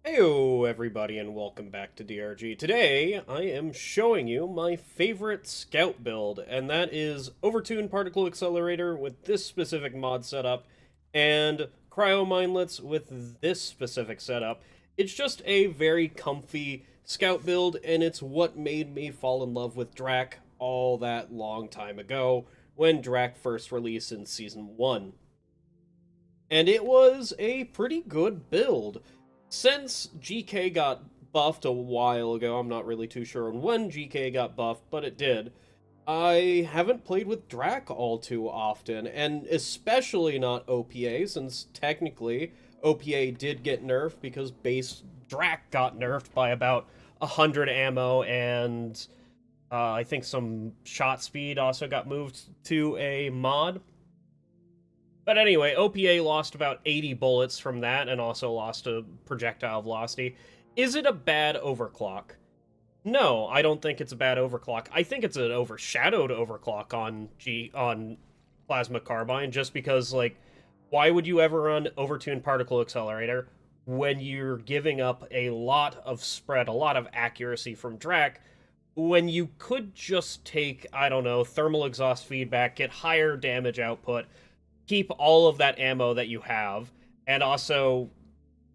Heyo everybody and welcome back to DRG. Today I am showing you my favorite scout build, and that is Overtuned Particle Accelerator with this specific mod setup and Cryo Minelets with this specific setup. It's just a very comfy scout build, and it's what made me fall in love with Drac all that long time ago when Drac first released in Season 1. And it was a pretty good build. Since GK got buffed a while ago, I'm not really too sure on when GK got buffed, but it did. I haven't played with Drac all too often, and especially not OPA, since technically OPA did get nerfed because base Drac got nerfed by about 100 ammo, and I think some shot speed also got moved to a mod. But anyway, OPA lost about 80 bullets from that and also lost a projectile velocity. Is it a bad overclock? No, I don't think it's a bad overclock. I think it's an overshadowed overclock on Plasma Carbine, just because, like, why would you ever run Overtuned Particle Accelerator when you're giving up a lot of spread, a lot of accuracy from Drac, when you could just take, I don't know, thermal exhaust feedback, get higher damage output, keep all of that ammo that you have, and also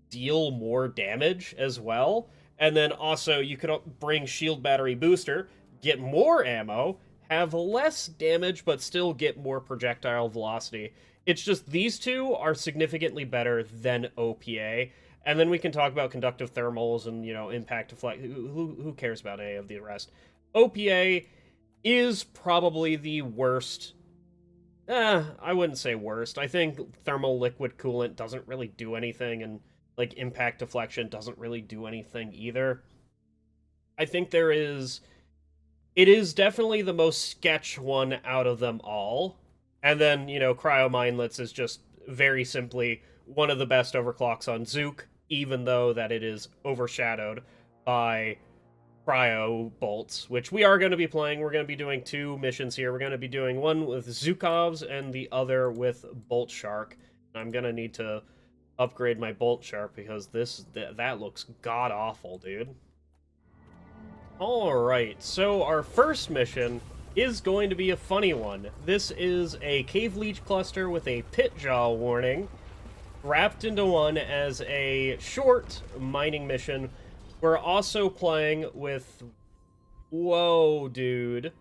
deal more damage as well. And then also you could bring shield battery booster, get more ammo, have less damage, but still get more projectile velocity. It's just these two are significantly better than OPA. And then we can talk about conductive thermals and, impact deflect. Who cares about any of the rest? OPA is probably the worst. I wouldn't say worst. I think thermal liquid coolant doesn't really do anything, and like impact deflection doesn't really do anything either. I think it is definitely the most sketch one out of them all. And then, Cryo Minelets is just very simply one of the best overclocks on Zook, even though that it is overshadowed by cryo bolts, which we are going to be playing. We're going to be doing two missions here. We're going to be doing one with Zukovs and the other with Bolt Shark. I'm going to need to upgrade my Bolt Shark because that looks god-awful, dude. Alright, so our first mission is going to be a funny one. This is a Cave Leech cluster with a Pit Jaw warning, wrapped into one as a short mining mission. We're also playing with... Whoa, dude.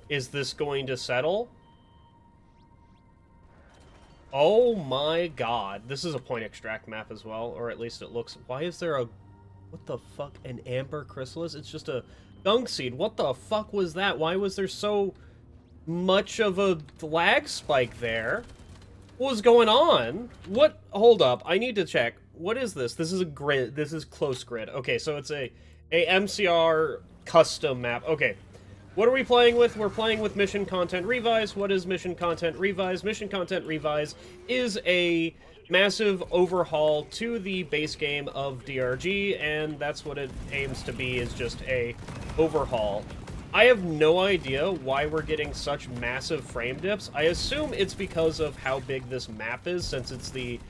Is this going to settle? Oh my god. This is a point extract map as well, or at least it looks... Why is there a... What the fuck? An amber chrysalis? It's just a gunk seed. What the fuck was that? Why was there so much of a lag spike there? What was going on? What? Hold up. I need to check. What is this? This is a grid. This is close grid. Okay, so it's a MCR custom map. Okay. What are we playing with? We're playing with Mission Content Revise. What is Mission Content Revise? Mission Content Revise is a massive overhaul to the base game of DRG, and that's what it aims to be, is just a overhaul. I have no idea why we're getting such massive frame dips. I assume it's because of how big this map is, since it's the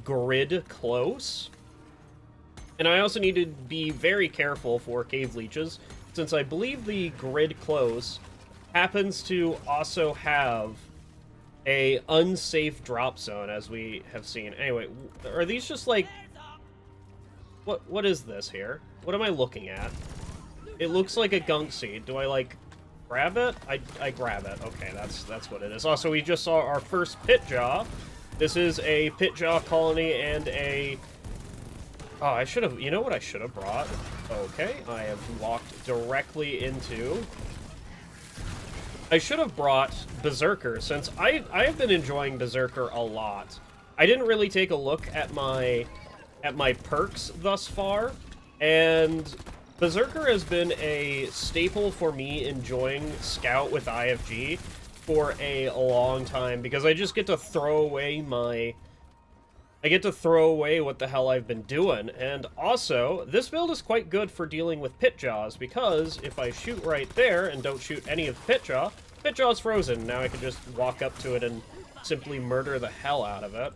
grid close. And I also need to be very careful for cave leeches, since I believe the grid close happens to also have a unsafe drop zone, as we have seen. Anyway, are these just like... What is this here? What am I looking at? It looks like a gunk seed. Do I, like, grab it? I grab it. Okay, that's what it is. Also, we just saw our first Pit Jaw. This is a Pit Jaw colony and a... Oh, I should have... You know what I should have brought? Okay, I have walked directly into... I should have brought Berserker, since I have been enjoying Berserker a lot. I didn't really take a look at my perks thus far, and Berserker has been a staple for me enjoying Scout with IFG for a long time, because I just get to throw away my I get to throw away what the hell I've been doing, and also, this build is quite good for dealing with pit jaws, because if I shoot right there and don't shoot any of the pit jaw's frozen. Now I can just walk up to it and simply murder the hell out of it.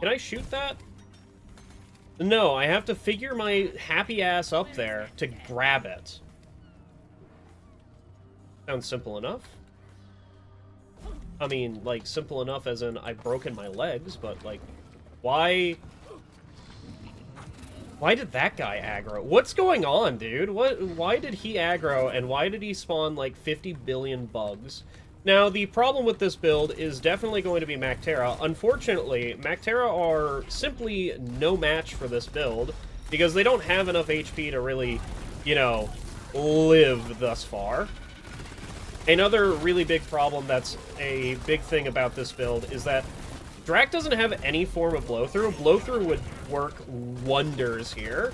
Can I shoot that? No, I have to figure my happy ass up there to grab it. Sounds simple enough. I mean, like, simple enough as in I've broken my legs, but, like, why did that guy aggro? What's going on, dude? Why did he aggro, and why did he spawn, like, 50 billion bugs? Now, the problem with this build is definitely going to be Mactera. Unfortunately, Mactera are simply no match for this build, because they don't have enough HP to really, you know, live thus far. Another really big problem that's a big thing about this build is that Drac doesn't have any form of blow-through. Blow-through would work wonders here.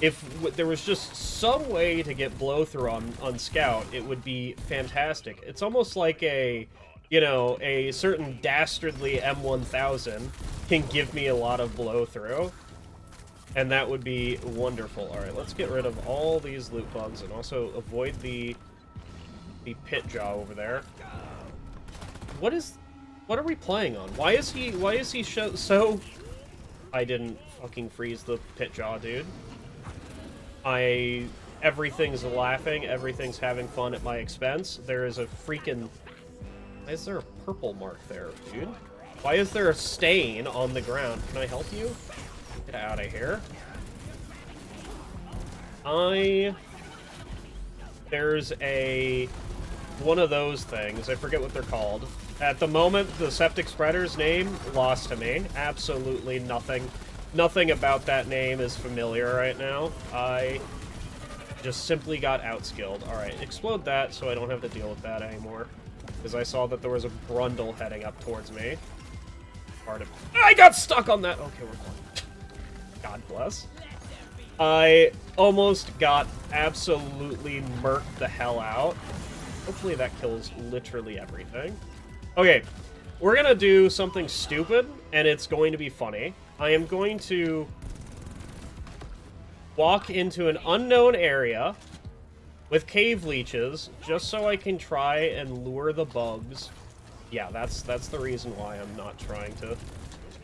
If there was just some way to get blow-through on Scout, it would be fantastic. It's almost like a, you know, a certain dastardly M1000 can give me a lot of blow-through. And that would be wonderful. Alright, let's get rid of all these loot bugs and also avoid the pit jaw over there. What are we playing on? Why is he so... I didn't fucking freeze the pit jaw, dude. Everything's laughing, everything's having fun at my expense. There is a freaking... Why is there a purple mark there, dude? Why is there a stain on the ground? Can I help you? Get out of here. There's one of those things. I forget what they're called. At the moment, the septic spreader's name lost to me. Absolutely nothing. Nothing about that name is familiar right now. I just simply got outskilled. Alright, explode that so I don't have to deal with that anymore. Because I saw that there was a Brundle heading up towards me. I got stuck on that! Okay, we're fine. God bless. I almost got absolutely murked the hell out. Hopefully that kills literally everything. Okay, we're gonna do something stupid, and it's going to be funny. I am going to walk into an unknown area with cave leeches, just so I can try and lure the bugs. Yeah, that's the reason why I'm not trying to...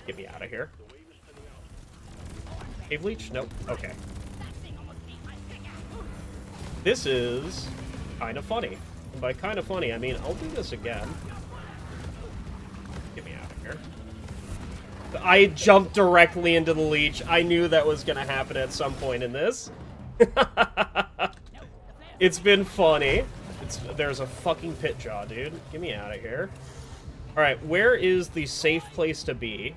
Get me out of here. Cave leech? Nope. Okay. This is kind of funny. And by kind of funny, I mean, I'll do this again. Get me out of here. I jumped directly into the leech. I knew that was going to happen at some point in this. It's been funny. There's a fucking pit jaw, dude. Get me out of here. Alright, where is the safe place to be?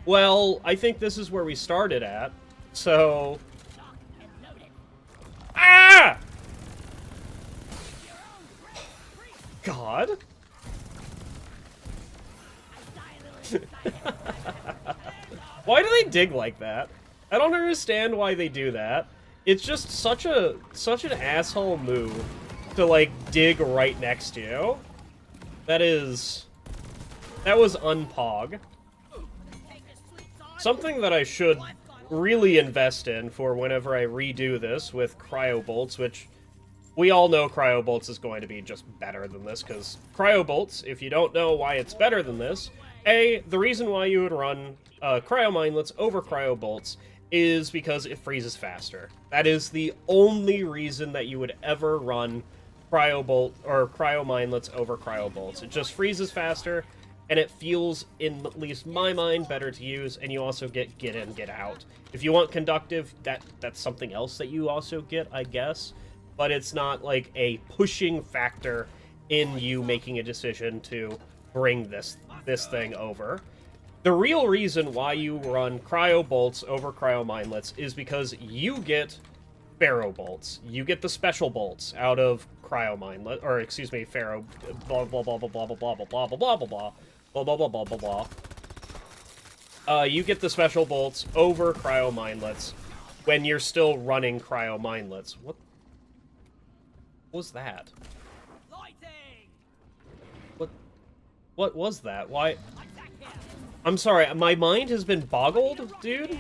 Well, I think this is where we started at. So... Ah! God. Why do they dig like that? I don't understand why they do that. It's just such an asshole move to, like, dig right next to you. That was unpog. Something that I should really invest in for whenever I redo this with Cryo Bolts, which we all know Cryo Bolts is going to be just better than this, because Cryo Bolts, if you don't know why it's better than this, the reason why you would run Cryo Minelets over Cryo Bolts is because it freezes faster. That is the only reason that you would ever run Cryo Bolt or Cryo Minelets over Cryo Bolts. It just freezes faster, and it feels, in at least my mind, better to use, and you also get in, get out. If you want conductive, that's something else that you also get, I guess, but it's not like a pushing factor in you making a decision to bring this thing over. The real reason why you run Cryo Bolts over Cryo Minelets is because you get Pharaoh Bolts. You get the special bolts out of Cryo Minelet, or excuse me, Pharaoh, blah blah blah blah blah blah blah blah blah blah blah blah blah blah blah blah blah blah. You get the special bolts over Cryo Minelets when you're still running Cryo Minelets. What was that? What was that? Why? I'm sorry, my mind has been boggled, dude.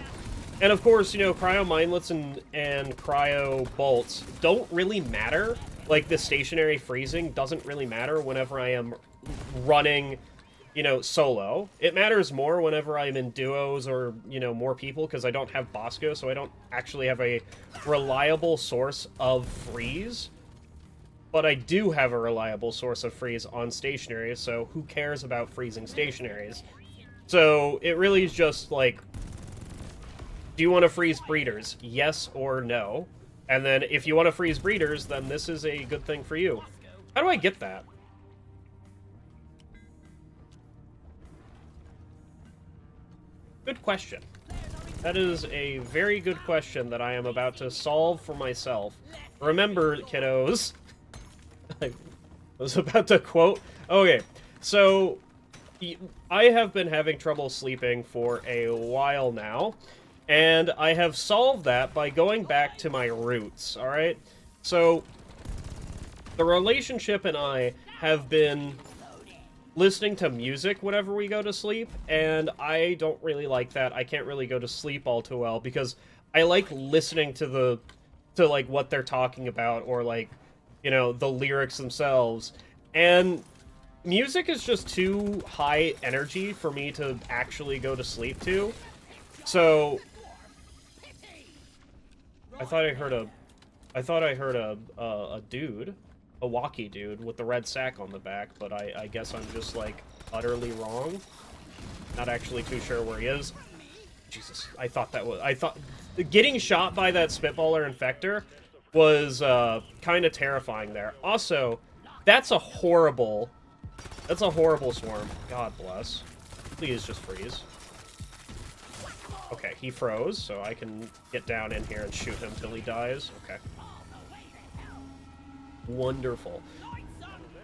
And of course, you know, cryo mindlets and cryo bolts don't really matter. Like, the stationary freezing doesn't really matter whenever I am running, you know, solo. It matters more whenever I'm in duos or, you know, more people, because I don't have Bosco, so I don't actually have a reliable source of freeze. But I do have a reliable source of freeze on stationaries, so who cares about freezing stationaries? So it really is just like, do you want to freeze breeders? Yes or no? And then if you want to freeze breeders, then this is a good thing for you. How do I get that? Good question. That is a very good question that I am about to solve for myself. Remember, kiddos, I was about to quote... Okay, so I have been having trouble sleeping for a while now, and I have solved that by going back to my roots, alright? So, the relationship and I have been listening to music whenever we go to sleep, and I don't really like that. I can't really go to sleep all too well, because I like listening to like, what they're talking about, or, like, you know, the lyrics themselves, and music is just too high energy for me to actually go to sleep to. So I thought I heard a dude, a walkie dude with the red sack on the back, but I guess I'm just, like, utterly wrong. Not actually too sure where he is. Jesus, I thought getting shot by that Spitballer Infector was kind of terrifying there. Also, that's a horrible swarm. God bless. Please just freeze. Okay, he froze, so I can get down in here and shoot him till he dies. Okay. Wonderful.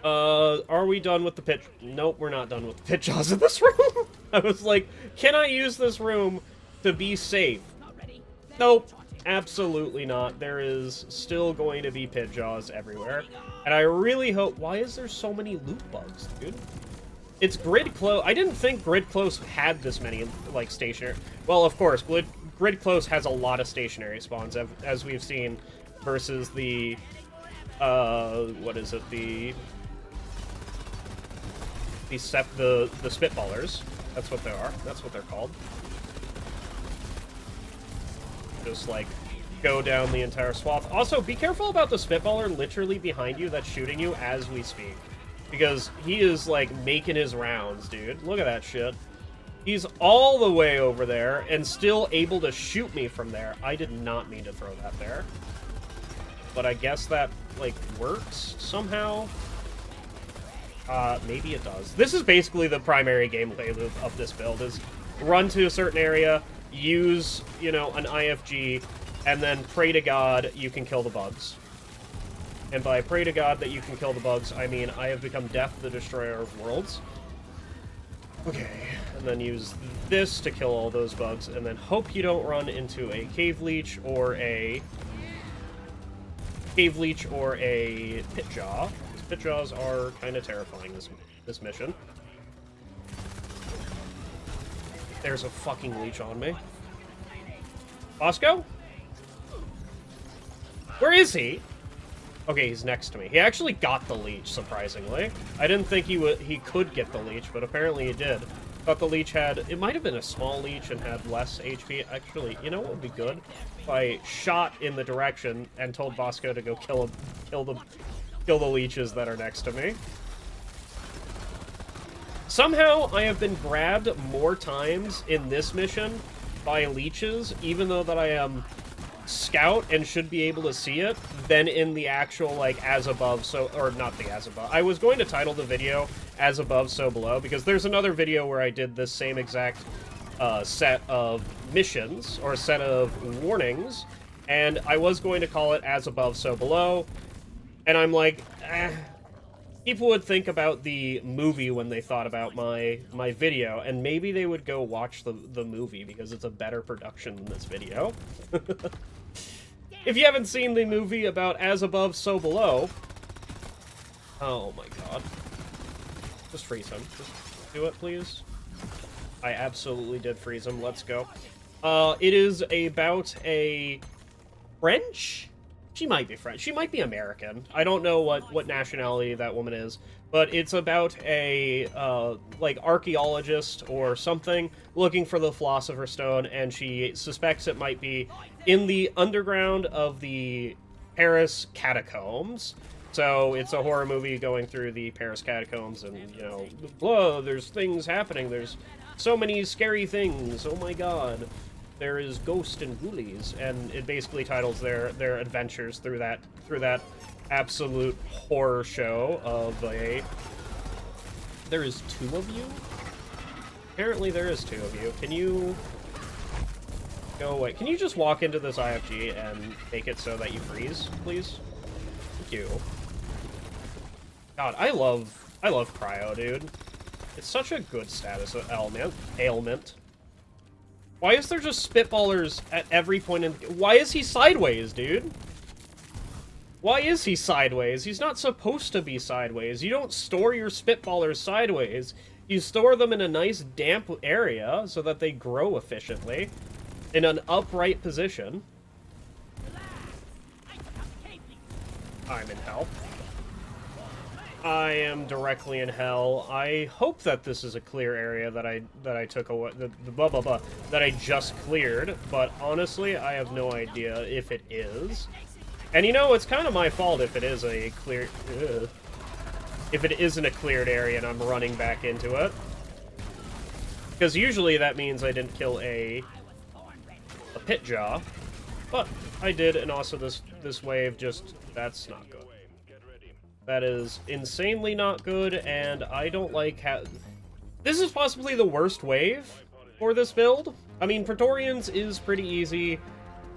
Are we done with the pit? Nope, we're not done with the pit jaws in this room. I was like, can I use this room to be safe? Nope. Absolutely not. There is still going to be pit jaws everywhere. And I really hope... Why is there so many loot bugs, dude? It's grid close. I didn't think grid close had this many, like, stationary... Well, of course, grid close has a lot of stationary spawns, as we've seen, versus the... what is it? The Spitballers. That's what they are. That's what they're called. Just, like, go down the entire swath. Also, be careful about the Spitballer literally behind you that's shooting you as we speak. Because he is, like, making his rounds, dude. Look at that shit. He's all the way over there and still able to shoot me from there. I did not mean to throw that there. But I guess that, like, works somehow. Maybe it does. This is basically the primary gameplay loop of this build, is run to a certain area, use, you know, an IFG, and then pray to God you can kill the bugs. And by pray to God that you can kill the bugs, I mean I have become Death, the Destroyer of Worlds. Okay, and then use this to kill all those bugs, and then hope you don't run into a Cave Leech or a... Pit Jaw. Pit Jaws are kind of terrifying this mission. There's a fucking leech on me. Bosco? Where is he? Okay, he's next to me. He actually got the leech, surprisingly. I didn't think he could get the leech, but apparently he did. Thought the leech had... It might have been a small leech and had less HP. Actually, you know what would be good? If I shot in the direction and told Bosco to go kill the leeches that are next to me. Somehow, I have been grabbed more times in this mission by leeches, even though that I am scout and should be able to see it, than in the actual, like, as above, so... Or, not the as above. I was going to title the video As Above, So Below, because there's another video where I did this same exact set of missions, or set of warnings, and I was going to call it As Above, So Below, and I'm like, people would think about the movie when they thought about my video, and maybe they would go watch the movie, because it's a better production than this video. If you haven't seen the movie about As Above, So Below... Oh my god. Just freeze him. Just do it, please. I absolutely did freeze him. Let's go. It is about a French? She might be French. She might be American. I don't know what nationality that woman is, but it's about a, like, archaeologist or something looking for the Philosopher's Stone, and she suspects it might be in the underground of the Paris catacombs. So it's a horror movie going through the Paris catacombs, and, you know, whoa, there's things happening. There's so many scary things. Oh my god. There is ghosts and ghoulies, and it basically titles their adventures through that absolute horror show of a... There is 2 of you? Apparently there is 2 of you. Can you... Go away. Can you just walk into this IFG and make it so that you freeze, please? Thank you. God, I love cryo, dude. It's such a good status ailment. Why is there just spitballers at every point in... Why is he sideways, dude? Why is he sideways? He's not supposed to be sideways. You don't store your spitballers sideways. You store them in a nice damp area so that they grow efficiently in an upright position. I'm in hell. I am directly in hell. I hope that this is a clear area that I took away, that I just cleared, but honestly, I have no idea if it is. And you know, it's kind of my fault if it is a clear, if it isn't a cleared area and I'm running back into it. Because usually that means I didn't kill a pit jaw, but I did, and also this wave just, that's not good. That is insanely not good, and I don't like how... This is possibly the worst wave for this build. I mean, Praetorians is pretty easy.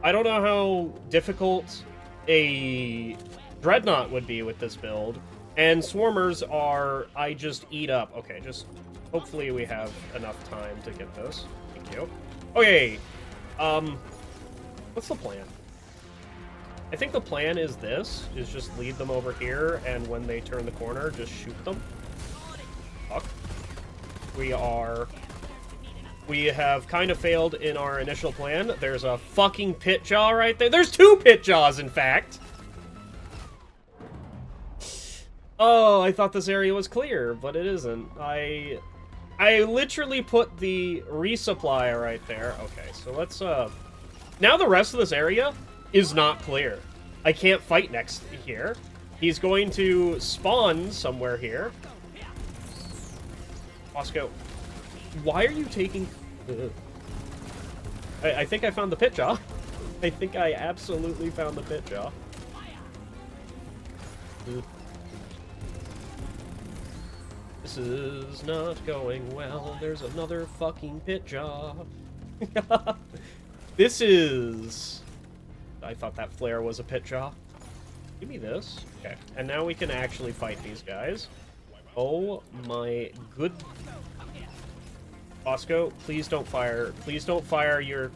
I don't know how difficult a Dreadnought would be with this build. And Swarmers are... I just eat up. Okay, just... Hopefully we have enough time to get this. Thank you. Okay, what's the plan? I think the plan is this, is just lead them over here, and when they turn the corner, just shoot them. Fuck. We have kind of failed in our initial plan. There's a fucking pit jaw right there. There's 2 pit jaws, in fact! Oh, I thought this area was clear, but it isn't. I literally put the resupplier right there. Okay, so let's, now the rest of this area is not clear. I can't fight next here. He's going to spawn somewhere here. Bosco, why are you taking... I think I found the pit jaw. I think I absolutely found the pit jaw. This is not going well. There's another fucking pit jaw. This is... I thought that flare was a pit jaw. Give me this. Okay, and now we can actually fight these guys. Oh my good... Bosco, please don't fire. Please don't fire your...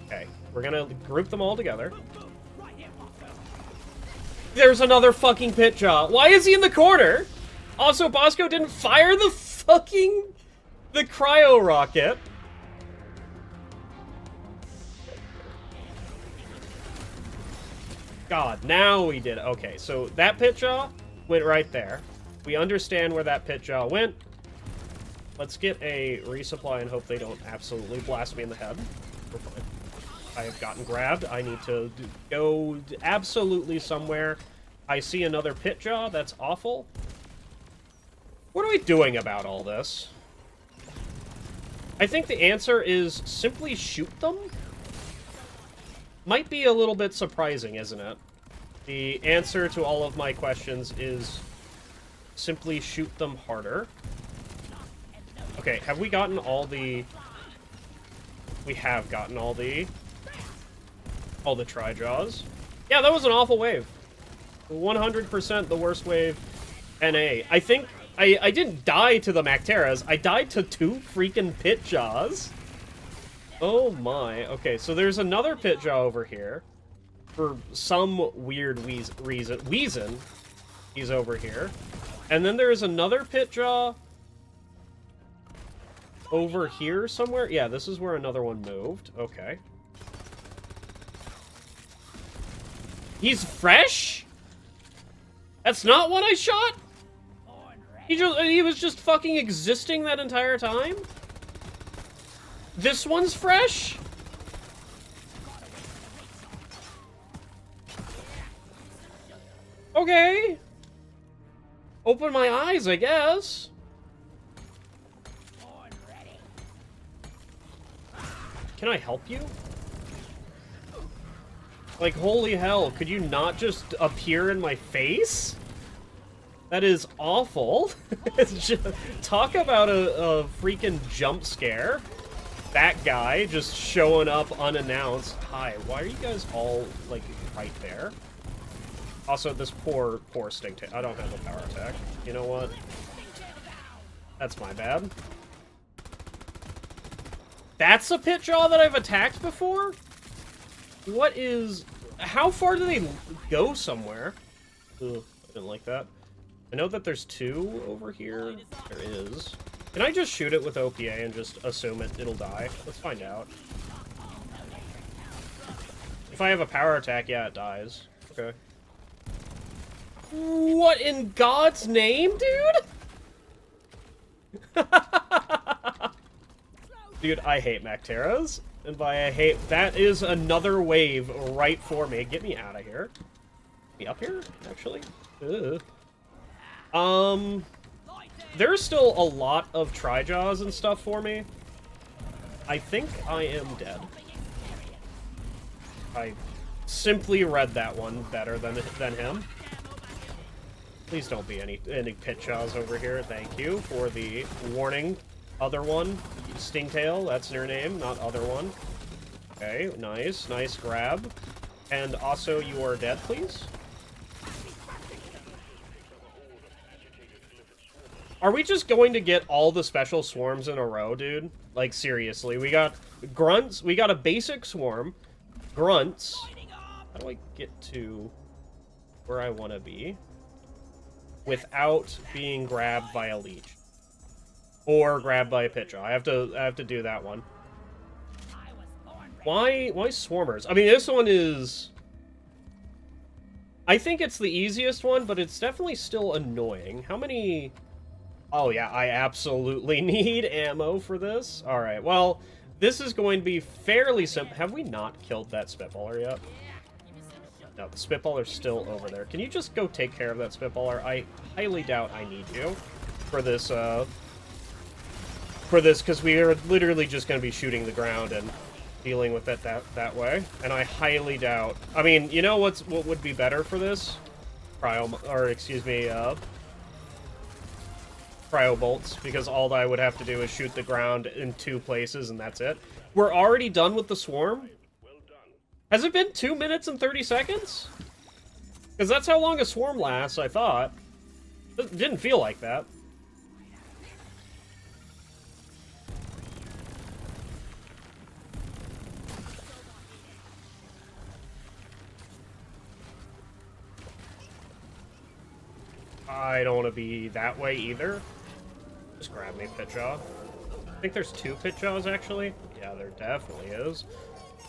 Okay, we're gonna group them all together. There's another fucking pit jaw. Why is he in the corner? Also, Bosco didn't fire the fucking... the cryo rocket. God, now we did. Okay, so that pit jaw went right there. We understand where that pit jaw went. Let's get a resupply and hope they don't absolutely blast me in the head. We're fine. I have gotten grabbed. I need to go absolutely somewhere. I see another pit jaw. That's awful. What are we doing about all this? I think the answer is simply shoot them? Might be a little bit surprising, isn't it? The answer to all of my questions is simply shoot them harder. Okay, have we gotten all the... We have gotten all the tri-jaws. Yeah, that was an awful wave. 100% the worst wave NA. I think I didn't die to the Macteras. I died to 2 freaking pit jaws. Oh my. Okay, so there's another pit jaw over here. For some weird reason, he's over here. And then there's another pit jaw over here somewhere? Yeah, this is where another one moved. Okay. He's fresh? That's not what I shot? He was just fucking existing that entire time? This one's fresh? Okay. Open my eyes, I guess. Can I help you? Like, holy hell, could you not just appear in my face? That is awful. It's just, talk about a freaking jump scare. That guy just showing up unannounced. Hi, why are you guys all, like, right there? Also, this poor Stingtail. I don't have a power attack. You know what? That's my bad. That's a Pitjaw that I've attacked before? What is... How far do they go somewhere? Ugh, I didn't like that. I know that there's two over here. There is. Can I just shoot it with OPA and just assume it'll die? Let's find out. If I have a power attack, yeah, it dies. Okay. What in God's name, dude? Dude, I hate Macteras. And by I hate... That is another wave right for me. Get me out of here. Me up here, actually? Ugh. There's still a lot of Trijaws and stuff for me. I think I am dead. I simply read that one better than him. Please don't be any Pitjaws over here. Thank you for the warning. Other one. Stingtail, that's your name, not other one. Okay, nice. Nice grab. And also, you are dead, please. Are we just going to get all the special swarms in a row, dude? Like, seriously. We got grunts. We got a basic swarm. Grunts. How do I get to where I want to be without being grabbed by a leech? Or grabbed by a Pitjaw. I have to do that one. Why swarmers? I mean, this one is... I think it's the easiest one, but it's definitely still annoying. How many... Oh yeah, I absolutely need ammo for this. Alright, well, this is going to be fairly simple. Have we not killed that Spitballer yet? No, the Spitballer's still over there. Can you just go take care of that Spitballer? I highly doubt I need you for this, because we are literally just going to be shooting the ground and dealing with it that way. And I highly doubt... I mean, you know what would be better for this? Cryo bolts, because all I would have to do is shoot the ground in 2 places, and that's it. We're already done with the swarm? Has it been 2 minutes and 30 seconds? Because that's how long a swarm lasts, I thought. It didn't feel like that. I don't want to be that way either. Just grab me, Pitjaw. I think there's 2 Pitjaws, actually. Yeah, there definitely is.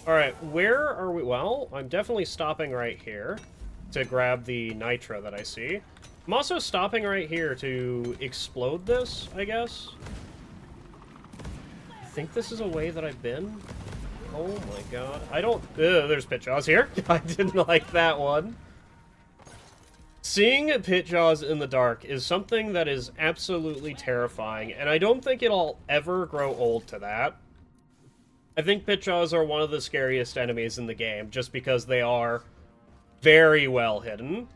Alright, where are we? Well, I'm definitely stopping right here to grab the Nitra that I see. I'm also stopping right here to explode this, I guess. I think this is a way that I've been. Oh my god. I don't... there's Pitjaws here. I didn't like that one. Seeing Pitjaws in the dark is something that is absolutely terrifying, and I don't think it'll ever grow old to that. I think Pitjaws are one of the scariest enemies in the game, just because they are very well hidden.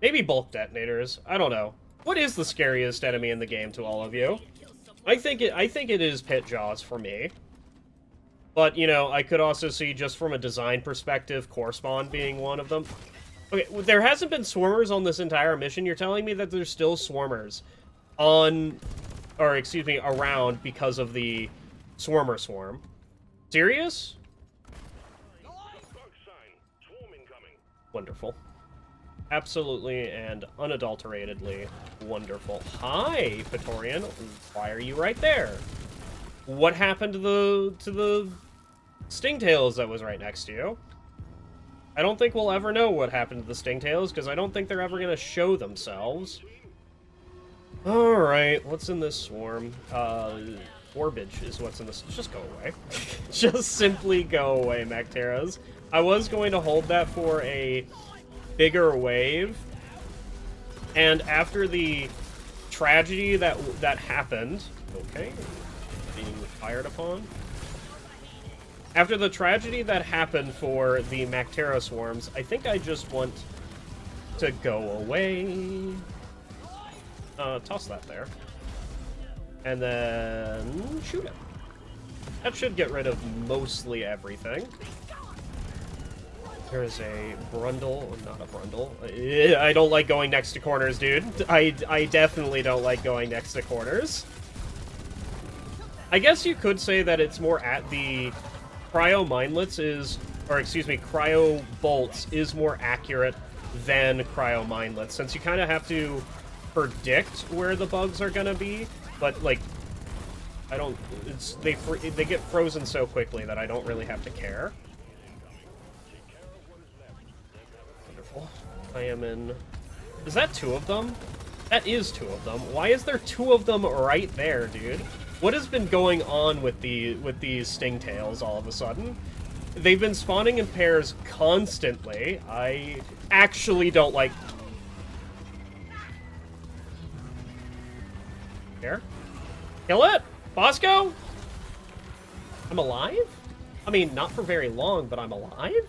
Maybe bulk detonators. I don't know. What is the scariest enemy in the game to all of you? I think it is Pitjaws for me. But, you know, I could also see, just from a design perspective, Core Spawn being one of them. Okay, there hasn't been swarmers on this entire mission. You're telling me that there's still swarmers on, or excuse me, around because of the swarmer swarm. Serious? Wonderful. Absolutely and unadulteratedly wonderful. Hi, Praetorian. Why are you right there? What happened to the stingtails that was right next to you? I don't think we'll ever know what happened to the stingtails, because I don't think they're ever going to show themselves. Alright, what's in this swarm? Orbage is what's in this. Just go away. Just simply go away, Macteras. I was going to hold that for a bigger wave, and after the tragedy that happened... Okay, being fired upon. After the tragedy that happened for the Mactera swarms, I think I just want to go away. Toss that there. And then shoot it. That should get rid of mostly everything. There's a Brundle, not a Brundle. I don't like going next to corners, dude. I definitely don't like going next to corners. I guess you could say that it's more at the Cryo Mindlets is, or excuse me, Cryo Bolts is more accurate than Cryo Mindlets, since you kind of have to predict where the bugs are gonna be, but like, I don't, they get frozen so quickly that I don't really have to care. Wonderful. I am in, is that 2 of them? That is 2 of them. Why is there 2 of them right there, dude? What has been going on with these stingtails all of a sudden? They've been spawning in pairs constantly. I actually don't like... Here? Kill it! Bosco? I'm alive? I mean, not for very long, but I'm alive?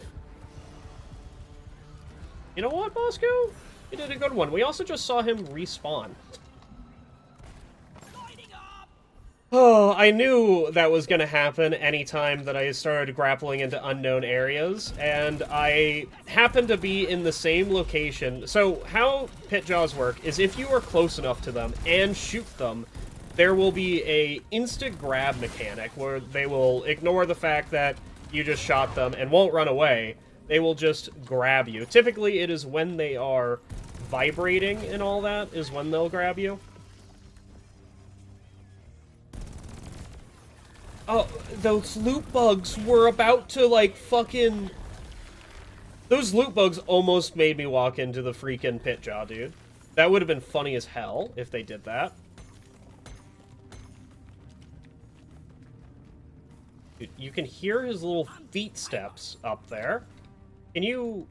You know what, Bosco? You did a good one. We also just saw him respawn. Oh, I knew that was going to happen anytime that I started grappling into unknown areas, and I happened to be in the same location. So how pit jaws work is if you are close enough to them and shoot them, there will be a instant grab mechanic where they will ignore the fact that you just shot them and won't run away. They will just grab you. Typically, it is when they are vibrating and all that is when they'll grab you. Oh, those loot bugs were about to, like, fucking... Those loot bugs almost made me walk into the freaking pit jaw, dude. That would have been funny as hell if they did that. Dude, you can hear his little feet steps up there. Can you...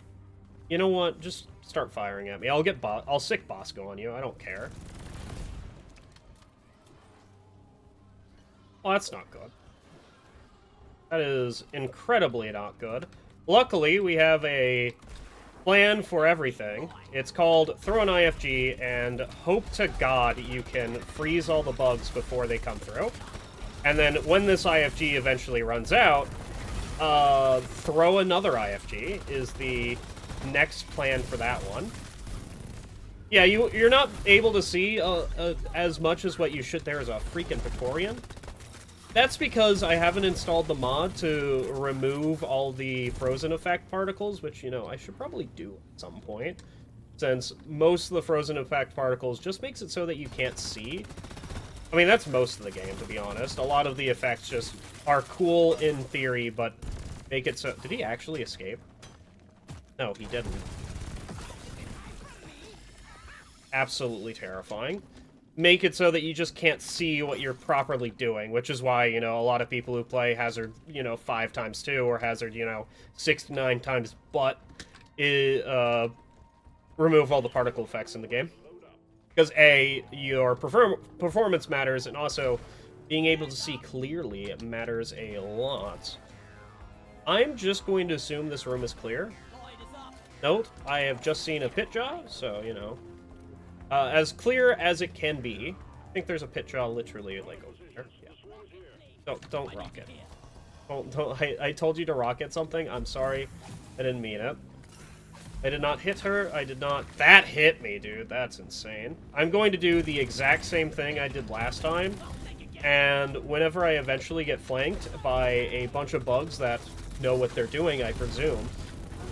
You know what? Just start firing at me. I'll sick Bosco on you. I don't care. Oh, that's not good. That is incredibly not good. Luckily, we have a plan for everything. It's called throw an IFG and hope to God you can freeze all the bugs before they come through. And then when this IFG eventually runs out, throw another IFG is the next plan for that one. Yeah, you're not able to see as much as what you should. There is a freaking Praetorian. That's because I haven't installed the mod to remove all the frozen effect particles, which, you know, I should probably do at some point, since most of the frozen effect particles just makes it so that you can't see. I mean, that's most of the game, to be honest. A lot of the effects just are cool in theory, but make it so... Did he actually escape? No, he didn't. Absolutely terrifying. Make it so that you just can't see what you're properly doing, which is why, you know, a lot of people who play Hazard, you know, 5x2 or Hazard, you know, 69 times butt, remove all the particle effects in the game. Because A, your performance matters, and also being able to see clearly matters a lot. I'm just going to assume this room is clear. Note, I have just seen a pit jaw, so, you know. As clear as it can be. I think there's a pit jaw literally, like, over there. Yeah. Don't rocket. I told you to rocket something. I'm sorry. I didn't mean it. I did not hit her. I did not... That hit me, dude. That's insane. I'm going to do the exact same thing I did last time. And whenever I eventually get flanked by a bunch of bugs that know what they're doing, I presume,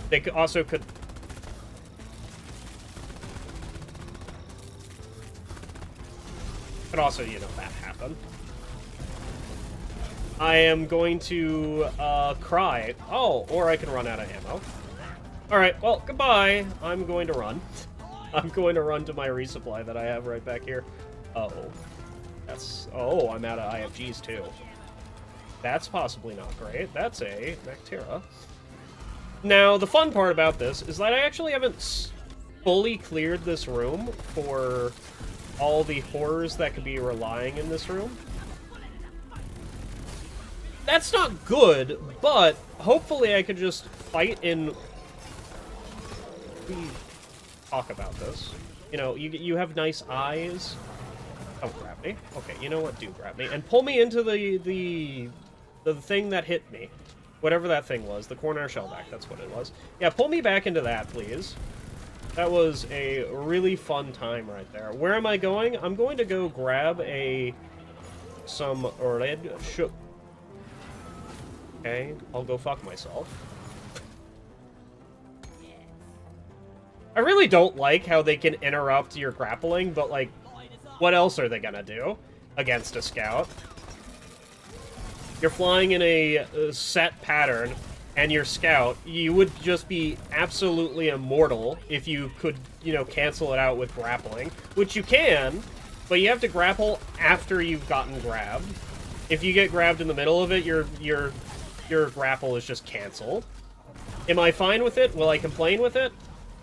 they also could... Could also, you know, that happen. I am going to cry. Oh, or I can run out of ammo. Alright, well, goodbye. I'm going to run. I'm going to run to my resupply that I have right back here. Uh-oh. Oh, I'm out of IFGs too. That's possibly not great. That's a Bacteria. Now, the fun part about this is that I actually haven't fully cleared this room for all the horrors that could be relying in this room. That's not good, but hopefully I could just fight in... We talk about this. You know, you have nice eyes. Oh, grab me. Okay, you know what? Do grab me. And pull me into the thing that hit me. Whatever that thing was. The corner shellback, that's what it was. Yeah, pull me back into that, please. That was a really fun time right there. Where am I going? I'm going to go grab some red shook. Okay, I'll go fuck myself. I really don't like how they can interrupt your grappling, but, like, what else are they gonna do against a scout? You're flying in a set pattern, and your scout, you would just be absolutely immortal if you could, you know, cancel it out with grappling, which you can, but you have to grapple after you've gotten grabbed. If you get grabbed in the middle of it, your grapple is just canceled. Am I fine with it? Will I complain with it?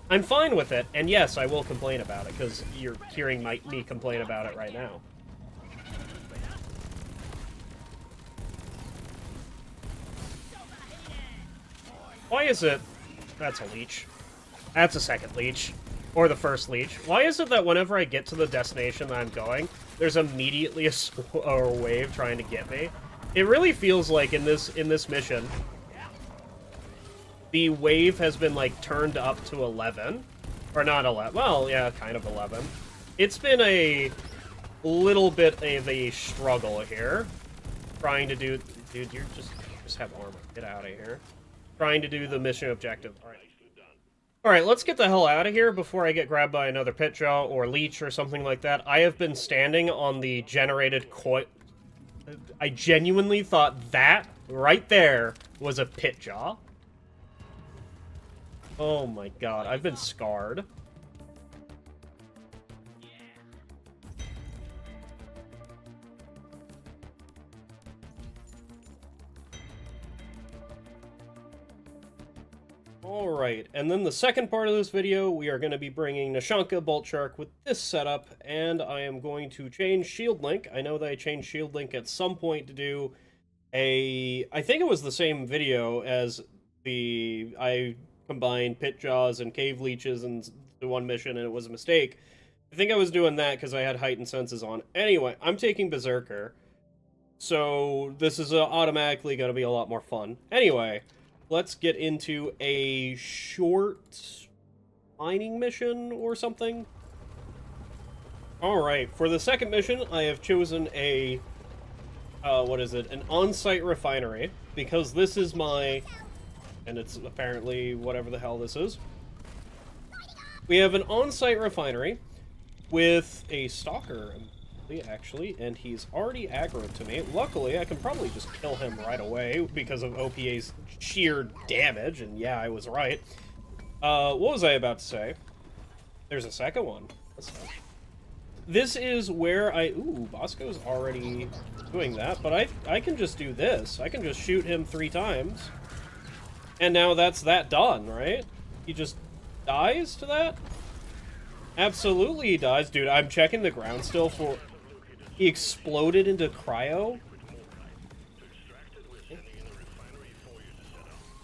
I'm fine with it, and yes, I will complain about it, because you're hearing me complain about it right now. Why is it... That's a leech. That's a second leech. Or the first leech. Why is it that whenever I get to the destination that I'm going, there's immediately a wave trying to get me? It really feels like in this mission, the wave has been, like, turned up to 11. Or not 11. Well, yeah, kind of 11. It's been a little bit of a struggle here. Trying to do... Dude, you just have armor. Get out of here. Trying to do the mission objective. Alright, let's get the hell out of here before I get grabbed by another pit jaw or leech or something like that. I have been standing on the generated coil... I genuinely thought that right there was a pit jaw. Oh my god, I've been scarred. Alright, and then the second part of this video, we are going to be bringing Nashanka Bolt Shark with this setup, and I am going to change Shield Link. I know that I changed Shield Link at some point to do I think it was the same video as I combined pit jaws and cave leeches into one mission, and it was a mistake. I think I was doing that because I had heightened senses on. Anyway, I'm taking Berserker, so this is automatically going to be a lot more fun. Anyway, let's get into a short mining mission or something. Alright, for the second mission, I have chosen a, what is it, an on-site refinery, because this is my... and it's apparently whatever the hell this is. We have an on-site refinery with a stalker, actually, and he's already aggroed to me. Luckily, I can probably just kill him right away because of OPA's sheer damage, and yeah, I was right. What was I about to say? There's a second one. This is where ooh, Bosco's already doing that, but I can just do this. I can just shoot him 3 times. And now that's that done, right? He just dies to that? Absolutely he dies. Dude, I'm checking the ground still for... He exploded into cryo?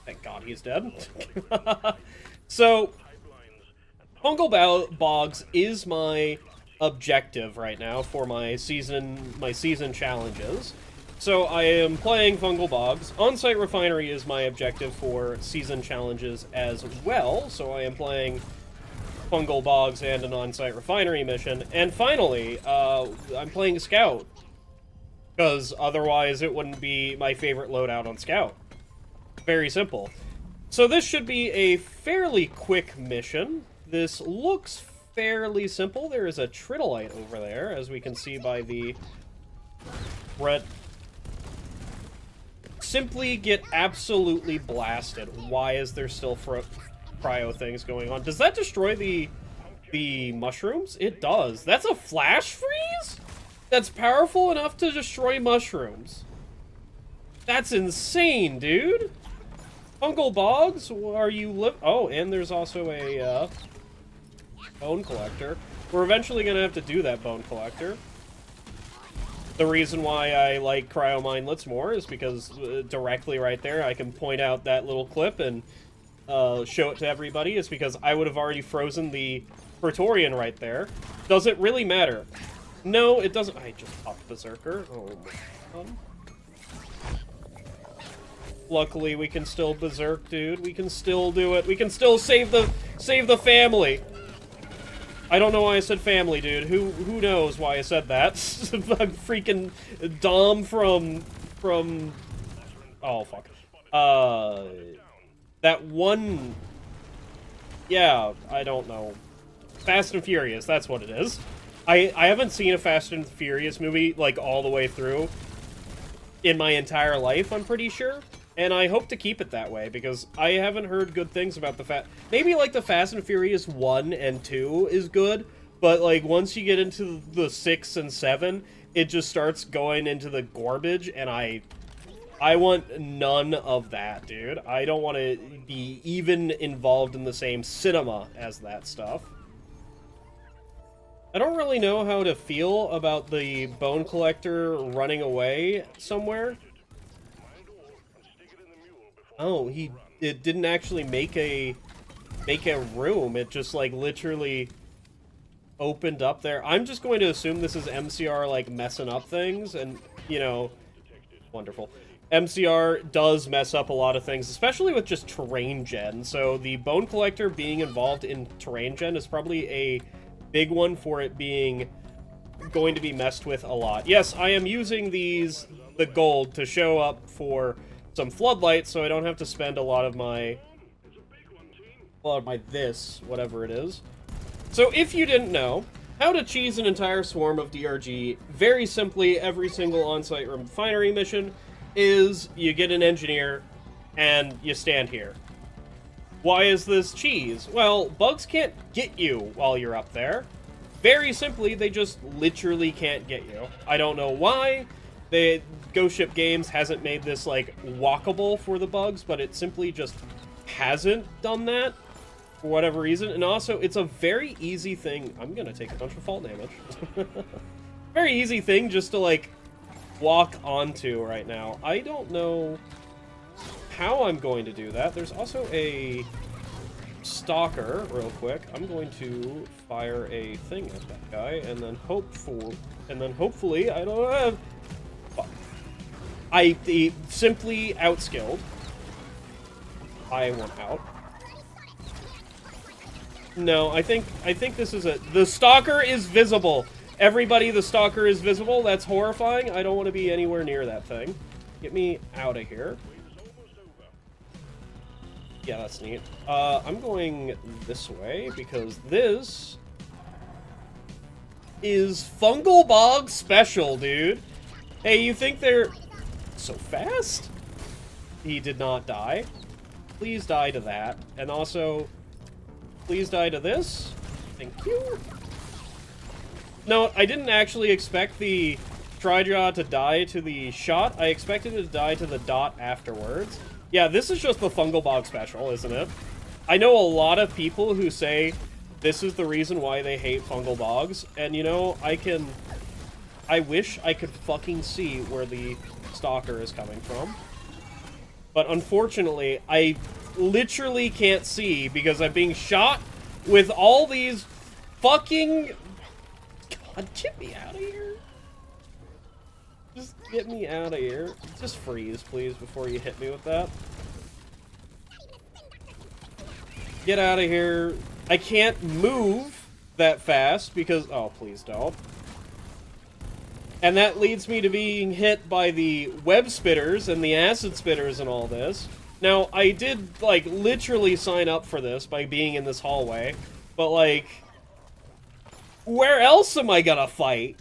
Thank God he's dead. So, Fungal Bogs is my objective right now for my season challenges. So I am playing Fungal Bogs. On-site refinery is my objective for season challenges as well. So I am playing Fungal Bogs and an on-site refinery mission. And finally, I'm playing Scout. Because otherwise it wouldn't be my favorite loadout on Scout. Very simple. So this should be a fairly quick mission. This looks fairly simple. There is a Tritolite over there, as we can see by the red... simply get absolutely blasted. Why is there still cryo things going on? Does that destroy the mushrooms? It does. That's a flash freeze? That's powerful enough to destroy mushrooms. That's insane, dude. Fungal bogs, are you oh, and there's also a bone collector. We're eventually gonna have to do that bone collector. The reason why I like cryo minelets more is because directly right there I can point out that little clip and show it to everybody, is because I would have already frozen the Praetorian right there. Does it really matter? No, it doesn't. I just popped Berserker. Oh my god. Luckily, we can still berserk, dude. We can still do it. We can still save the family. I don't know why I said family, dude. Who knows why I said that? I'm freaking Dom from oh fuck. That one. Yeah, I don't know. Fast and Furious. That's what it is. I haven't seen a Fast and Furious movie like all the way through in my entire life. I'm pretty sure. And I hope to keep it that way, because I haven't heard good things about the maybe, like, the Fast and Furious 1 and 2 is good, but, like, once you get into the 6 and 7, it just starts going into the garbage, and I want none of that, dude. I don't want to be even involved in the same cinema as that stuff. I don't really know how to feel about the bone collector running away somewhere. Oh, it didn't actually make a room. It just, like, literally opened up there. I'm just going to assume this is MCR, like, messing up things, and, you know, wonderful. MCR does mess up a lot of things, especially with just terrain gen, so the bone collector being involved in terrain gen is probably a big one for it being going to be messed with a lot. Yes, I am using the gold to show up for some floodlights, so I don't have to spend a lot of my this, whatever it is. So if you didn't know, how to cheese an entire swarm of DRG, very simply, every single on-site refinery mission is you get an engineer and you stand here. Why is this cheese? Well, bugs can't get you while you're up there. Very simply, they just literally can't get you. I don't know why. Ghost Ship Games hasn't made this, like, walkable for the bugs, but it simply just hasn't done that for whatever reason. And also, it's a very easy thing. I'm gonna take a bunch of fall damage. Very easy thing just to, like, walk onto right now. I don't know how I'm going to do that. There's also a stalker, real quick. I'm going to fire a thing at that guy, and then hopefully, I don't have... I simply outskilled. I went out. No, I think this is the stalker is visible. Everybody, the stalker is visible. That's horrifying. I don't want to be anywhere near that thing. Get me out of here. Yeah, that's neat. I'm going this way because this is Fungal Bog Special, dude. Hey, you think they're so fast? He did not die. Please die to that. And also, please die to this. Thank you. No, I didn't actually expect the Trijaw to die to the shot. I expected it to die to the dot afterwards. Yeah, this is just the Fungal Bog Special, isn't it? I know a lot of people who say this is the reason why they hate Fungal Bogs, and you know, I wish I could fucking see where the stalker is coming from. But unfortunately, I literally can't see because I'm being shot with all these fucking... God, get me out of here. Just get me out of here. Just freeze, please, before you hit me with that. Get out of here. I can't move that fast because... Oh, please don't. And that leads me to being hit by the web spitters and the acid spitters and all this. Now, I did, like, literally sign up for this by being in this hallway, but, like, where else am I gonna fight?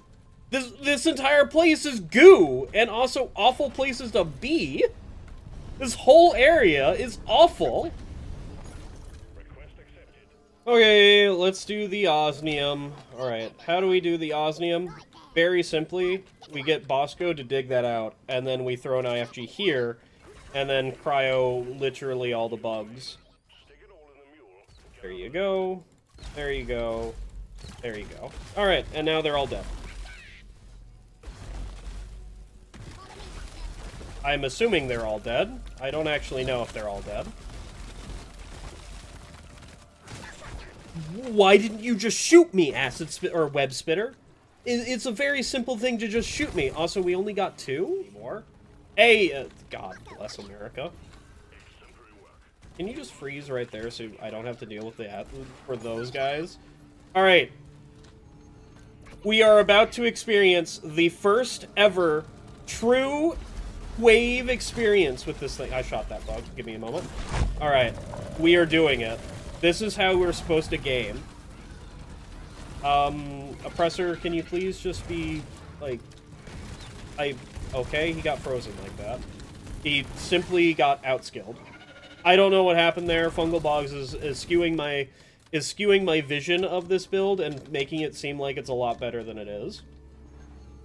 This entire place is goo, and also awful places to be. This whole area is awful. Okay, let's do the osmium. Alright, how do we do the osmium? Very simply, we get Bosco to dig that out, and then we throw an IFG here, and then cryo literally all the bugs. There you go. There you go. There you go. Alright, and now they're all dead. I'm assuming they're all dead. I don't actually know if they're all dead. Why didn't you just shoot me, acid spit or web spitter? It's a very simple thing to just shoot me. Also, we only got 2 more. Hey, God bless America. Can you just freeze right there so I don't have to deal with that for those guys? All right. We are about to experience the first ever true wave experience with this thing. I shot that bug. Give me a moment. All right. We are doing it. This is how we're supposed to game. Oppressor, can you please just be, like... Okay, he got frozen like that. He simply got outskilled. I don't know what happened there. Fungal Bogs is skewing my vision of this build and making it seem like it's a lot better than it is.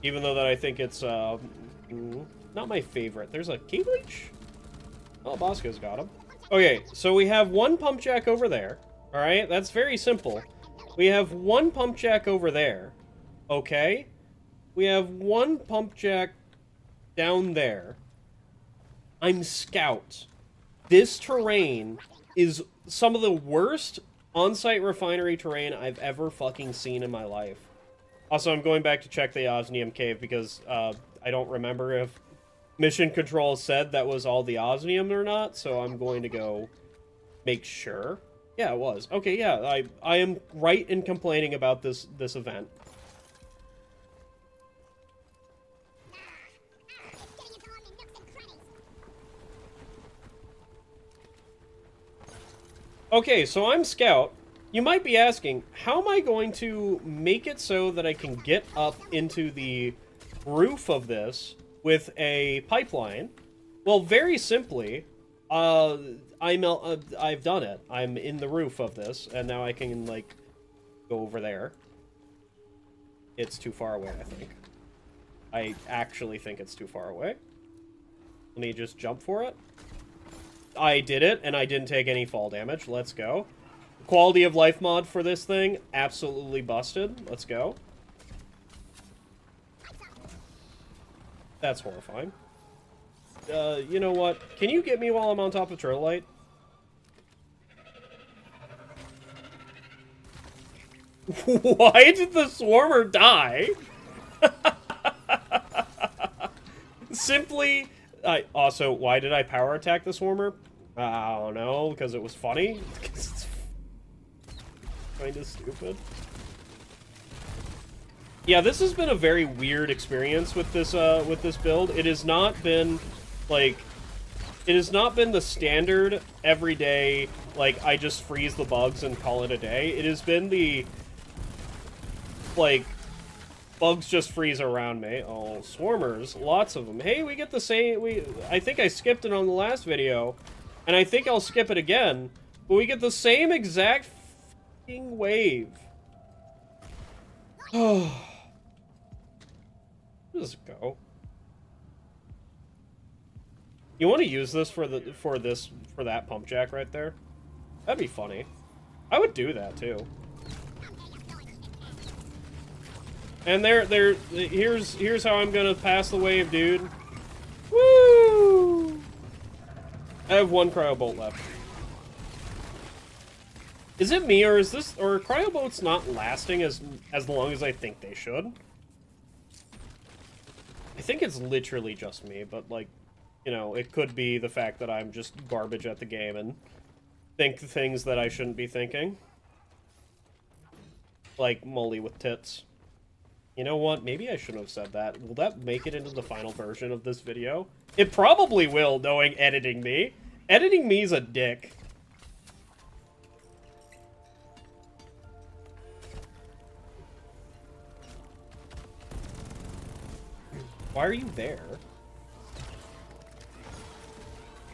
Even though that I think it's, not my favorite. There's a key bleach? Oh, Bosco's got him. Okay, so we have one pump jack over there. Alright, that's very simple. We have one pump jack over there. Okay. We have one pump jack down there. I'm Scout. This terrain is some of the worst on-site refinery terrain I've ever fucking seen in my life. Also, I'm going back to check the Osmium Cave because I don't remember if Mission Control said that was all the osmium or not, so I'm going to go make sure. Yeah, it was. Okay, yeah, I am right in complaining about this event. Okay, so I'm Scout. You might be asking, how am I going to make it so that I can get up into the roof of this with a pipeline? Well, very simply, I've done it. I'm in the roof of this, and now I can, like, go over there. It's too far away, I think. I actually think it's too far away. Let me just jump for it. I did it, and I didn't take any fall damage. Let's go. Quality of life mod for this thing, absolutely busted. Let's go. That's horrifying. You know what? Can you get me while I'm on top of Turtlite? Why did the Swarmer die? Simply... also, why did I power attack the Swarmer? I don't know, because it was funny? Because it's kind of stupid. Yeah, this has been a very weird experience with this build. It has not been, like... It has not been the standard, everyday, like, I just freeze the bugs and call it a day. It has been the... like... Bugs just freeze around me. Oh, swarmers. Lots of them. Hey, we get the same... I think I skipped it on the last video. And I think I'll skip it again. But we get the same exact f***ing wave. Oh. Just go. You want to use this for that pump jack right there? That'd be funny. I would do that too. And here's how I'm gonna pass the wave, dude. Woo! I have one cryo bolt left. Is it me, or is this, or are cryo bolts not lasting as long as I think they should? I think it's literally just me, but like, you know, it could be the fact that I'm just garbage at the game and think things that I shouldn't be thinking. Like Molly with tits. You know what? Maybe I shouldn't have said that. Will that make it into the final version of this video? It probably will, knowing editing me. Editing me's a dick. Why are you there?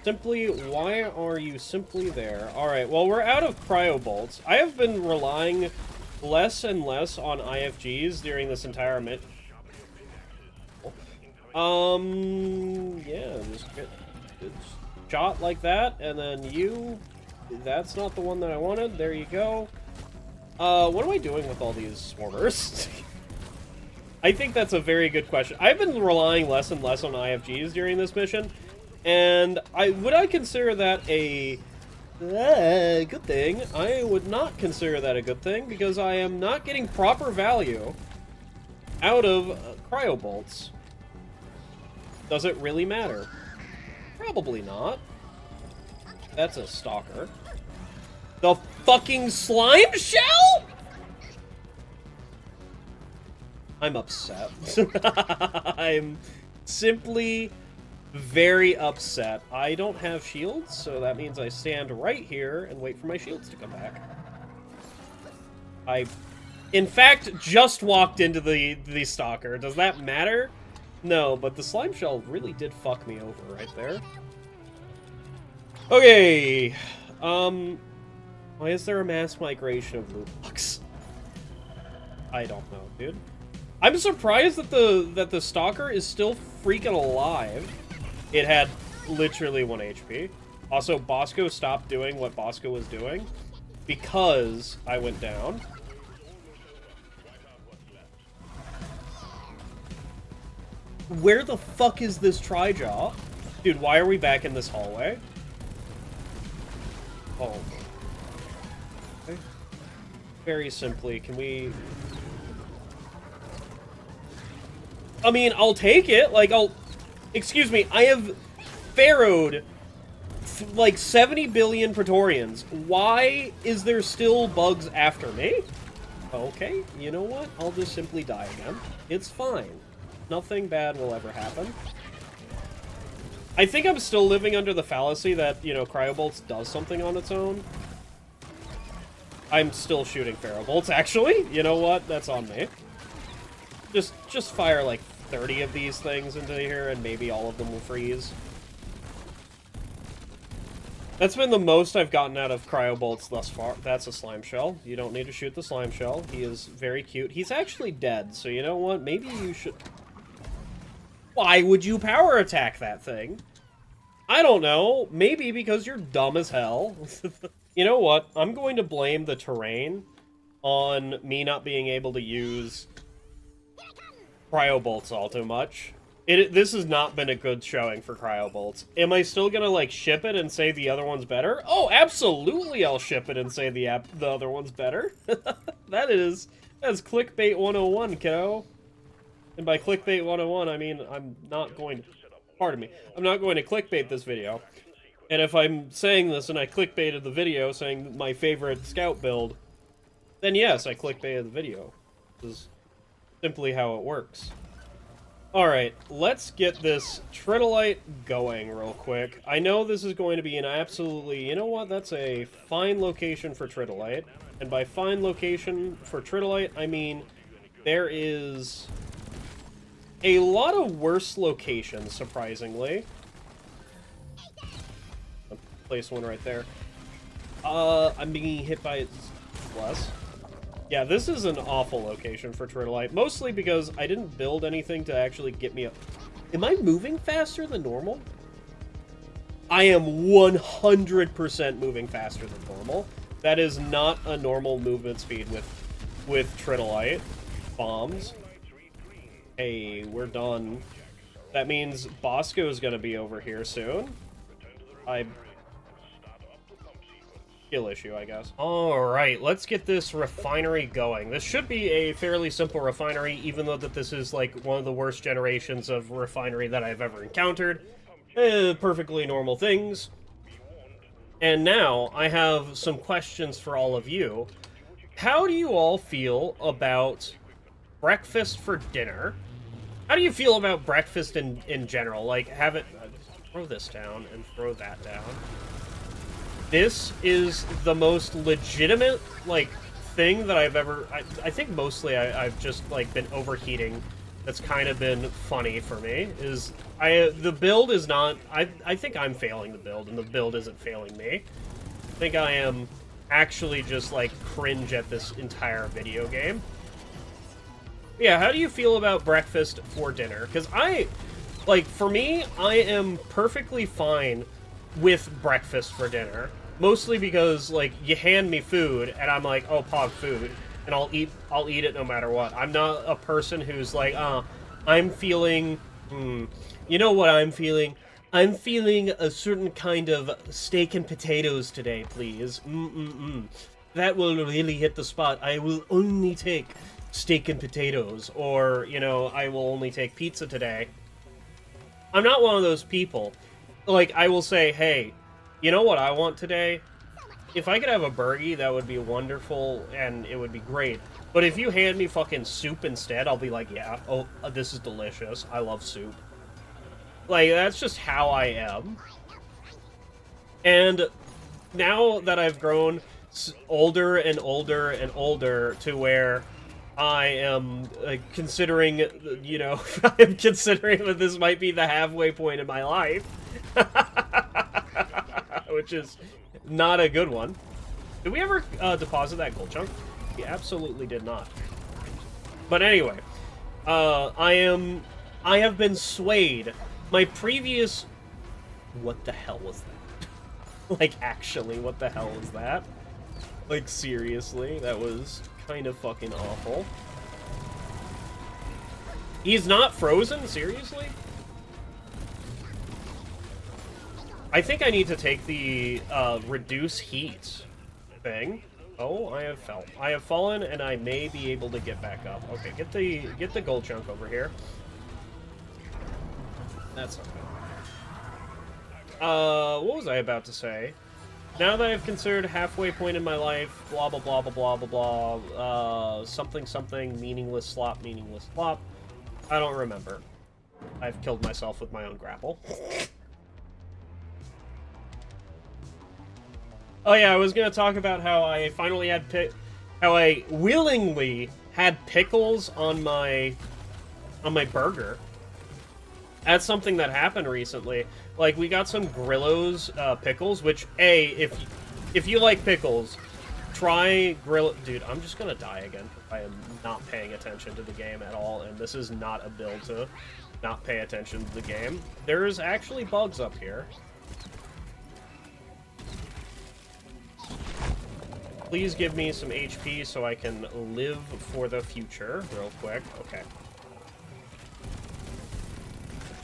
Simply, why are you simply there? Alright, well, we're out of cryo bolts. I have been relying less and less on IFGs during this entire yeah, just get shot like that, and then you... That's not the one that I wanted. There you go. What am I doing with all these swarmers? I think that's a very good question. I've been relying less and less on IFGs during this mission, and would I consider that a good thing? I would not consider that a good thing, because I am not getting proper value out of cryo bolts. Does it really matter? Probably not. That's a stalker. The fucking slime shell?! I'm upset. I'm simply very upset. I don't have shields, so that means I stand right here and wait for my shields to come back. I, in fact, just walked into the stalker. Does that matter? No, but the slime shell really did fuck me over right there. Okay, why is there a mass migration of loot box? I don't know, dude. I'm surprised that the stalker is still freaking alive. It had literally 1 HP. Also, Bosco stopped doing what Bosco was doing because I went down. Where the fuck is this Tri-Jaw? Dude, why are we back in this hallway? Oh. Okay. Very simply, can we... I mean, I'll take it. Like, excuse me, I have pharaohed like 70 billion Praetorians. Why is there still bugs after me? Okay, you know what? I'll just simply die again. It's fine. Nothing bad will ever happen. I think I'm still living under the fallacy that, you know, Cryobolts does something on its own. I'm still shooting Ferrobolts, actually. You know what? That's on me. Just fire like 30 of these things into here and maybe all of them will freeze. That's been the most I've gotten out of Cryobolts thus far. That's a slime shell. You don't need to shoot the slime shell. He is very cute. He's actually dead, so you know what? Maybe you should... Why would you power attack that thing? I don't know. Maybe because you're dumb as hell. You know what? I'm going to blame the terrain on me not being able to use Cryobolts all too much. This has not been a good showing for Cryobolts. Am I still gonna, like, ship it and say the other one's better? Oh, absolutely I'll ship it and say the other one's better. That's clickbait 101, kiddo. And by clickbait 101, I mean I'm not going to clickbait this video. And if I'm saying this and I clickbaited the video saying my favorite scout build, then yes, I clickbaited the video. This is simply how it works. Alright, let's get this Tritolite going real quick. I know this is going to be an absolutely... You know what? That's a fine location for Tritolite. And by fine location for Tritolite, I mean there is a lot of worse locations, surprisingly. I'll place one right there. I'm being hit by it less. Yeah, this is an awful location for Tritolite, mostly because I didn't build anything to actually get me up. Am I moving faster than normal? I am 100% moving faster than normal. That is not a normal movement speed with Tritolite bombs. Hey, we're done. That means Bosco's gonna be over here soon. Skill issue, I guess. Alright, let's get this refinery going. This should be a fairly simple refinery, even though that this is like one of the worst generations of refinery that I've ever encountered. Perfectly normal things. And now, I have some questions for all of you. How do you all feel about breakfast for dinner? How do you feel about breakfast in general? Like, have it... throw this down and throw that down. This is the most legitimate, like, thing that I've ever... I think mostly I've just, like, been overheating that's kind of been funny for me is the build is not... I think I'm failing the build, and the build isn't failing me. I think I am actually just, like, cringe at this entire video game. Yeah, how do you feel about breakfast for dinner? Because for me, I am perfectly fine with breakfast for dinner. Mostly because, like, you hand me food, and I'm like, oh, pog food. And I'll eat it no matter what. I'm not a person who's like, I'm feeling, you know what I'm feeling? I'm feeling a certain kind of steak and potatoes today, please. That will really hit the spot. I will only take steak and potatoes. Or, you know, I will only take pizza today. I'm not one of those people. Like, I will say, hey, you know what I want today? If I could have a burgie, that would be wonderful, and it would be great. But if you hand me fucking soup instead, I'll be like, yeah, oh, this is delicious. I love soup. Like, that's just how I am. And now that I've grown older and older and older to where I am considering, you know, I'm considering that this might be the halfway point in my life. Which is not a good one. Did we ever deposit that gold chunk? We absolutely did not. But anyway, I have been swayed. My previous... What the hell was that? Like, actually, what the hell was that? Like, seriously, that was kind of fucking awful. He's not frozen? Seriously? I think I need to take the reduce heat thing. Oh, I have fallen, and I may be able to get back up. Okay, get the gold chunk over here. That's okay. What was I about to say? Now that I've considered halfway point in my life, blah blah blah blah blah blah blah, something something, meaningless slop. I don't remember. I've killed myself with my own grapple. Oh yeah, I was gonna talk about how I finally had how I willingly had pickles on my burger. That's something that happened recently. Like, we got some Grillo's pickles, which, if you like pickles, try Grillo... Dude, I'm just gonna die again. I am not paying attention to the game at all, and this is not a build to not pay attention to the game. There's actually bugs up here. Please give me some HP so I can live for the future real quick. Okay.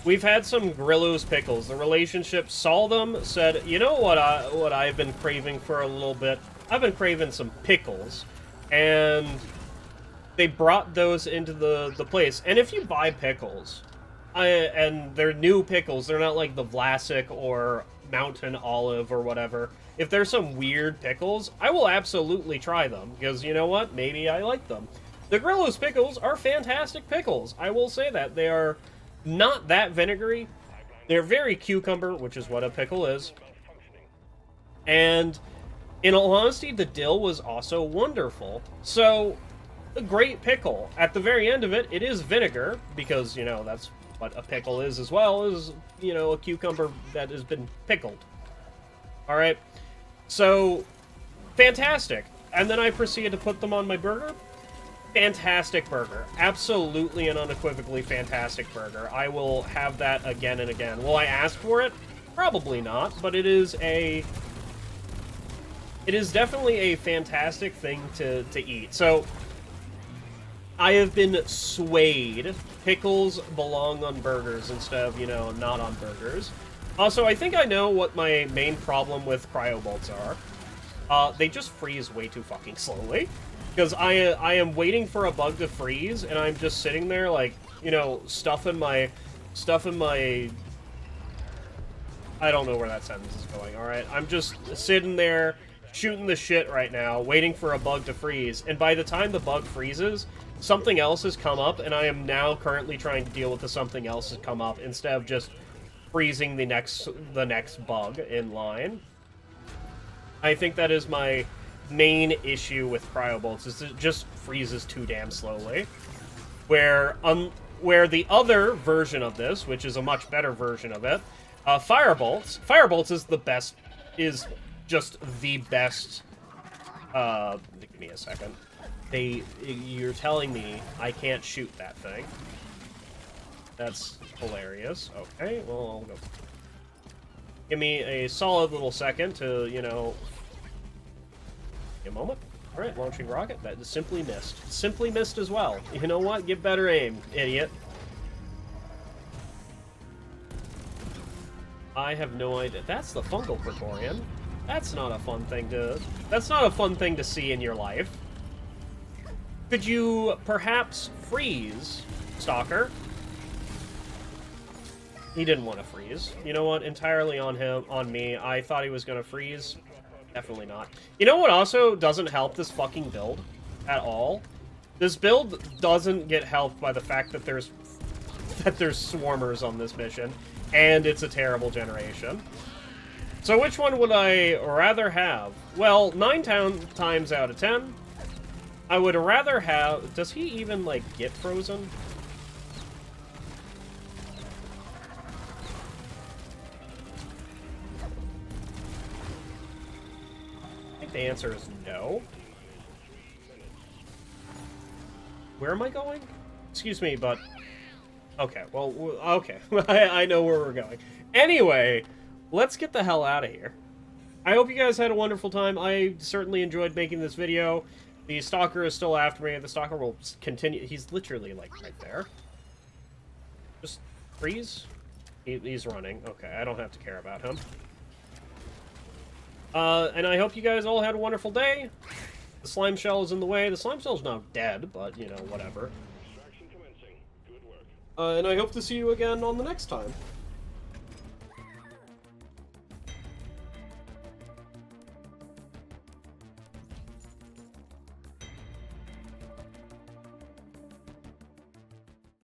We've had some Grillo's pickles. The relationship saw them, said, you know what I've been craving for a little bit? I've been craving some pickles. And they brought those into the place. And if you buy pickles, and they're new pickles, they're not like the Vlasic or Mountain Olive or whatever. If there's some weird pickles, I will absolutely try them, because you know what? Maybe I like them. The Grillo's pickles are fantastic pickles. I will say that. They are not that vinegary. They're very cucumber, which is what a pickle is. And in all honesty, the dill was also wonderful. So, a great pickle. At the very end of it, it is vinegar, because, you know, that's what a pickle is as well, is, you know, a cucumber that has been pickled. Alright? So, fantastic. And then I proceeded to put them on my burger. Fantastic burger. Absolutely and unequivocally fantastic burger. I will have that again and again. Will I ask for it? Probably not, but it is definitely a fantastic thing to eat. So, I have been swayed. Pickles belong on burgers instead of, you know, not on burgers. Also, I think I know what my main problem with cryo bolts are. They just freeze way too fucking slowly. Because I am waiting for a bug to freeze, and I'm just sitting there, like, you know, stuffing my... I don't know where that sentence is going, alright? I'm just sitting there, shooting the shit right now, waiting for a bug to freeze. And by the time the bug freezes, something else has come up, and I am now currently trying to deal with the something else has come up, instead of just freezing the next bug in line. I think that is my main issue with cryobolts, is it just freezes too damn slowly. Where, Where the other version of this, which is a much better version of it, Firebolts. Firebolts is the best, is just the best, give me a second. You're telling me I can't shoot that thing. That's hilarious. Okay, well, I'll go. Give me a solid little second to, you know... A moment. Alright, launching rocket. That is simply missed. Simply missed as well. You know what? Get better aim, idiot. I have no idea. That's the fungal Praetorian. That's not a fun thing to... That's not a fun thing to see in your life. Could you perhaps freeze, Stalker? He didn't want to freeze. You know what? Entirely on him, on me. I thought he was going to freeze. Definitely not. You know what also doesn't help this fucking build at all? This build doesn't get helped by the fact that there's swarmers on this mission, and it's a terrible generation. So which one would I rather have? Well, 9 times out of 10, I would rather have... Does he even, like, get frozen? The answer is no. Where am I going? Excuse me, but... Okay, well, okay. I know where we're going. Anyway, let's get the hell out of here. I hope you guys had a wonderful time. I certainly enjoyed making this video. The Stalker is still after me. The Stalker will continue. He's literally, like, right there. Just freeze. He's running. Okay, I don't have to care about him. And I hope you guys all had a wonderful day. The slime shell is in the way. The slime shell's not dead, but, you know, whatever. And I hope to see you again on the next time.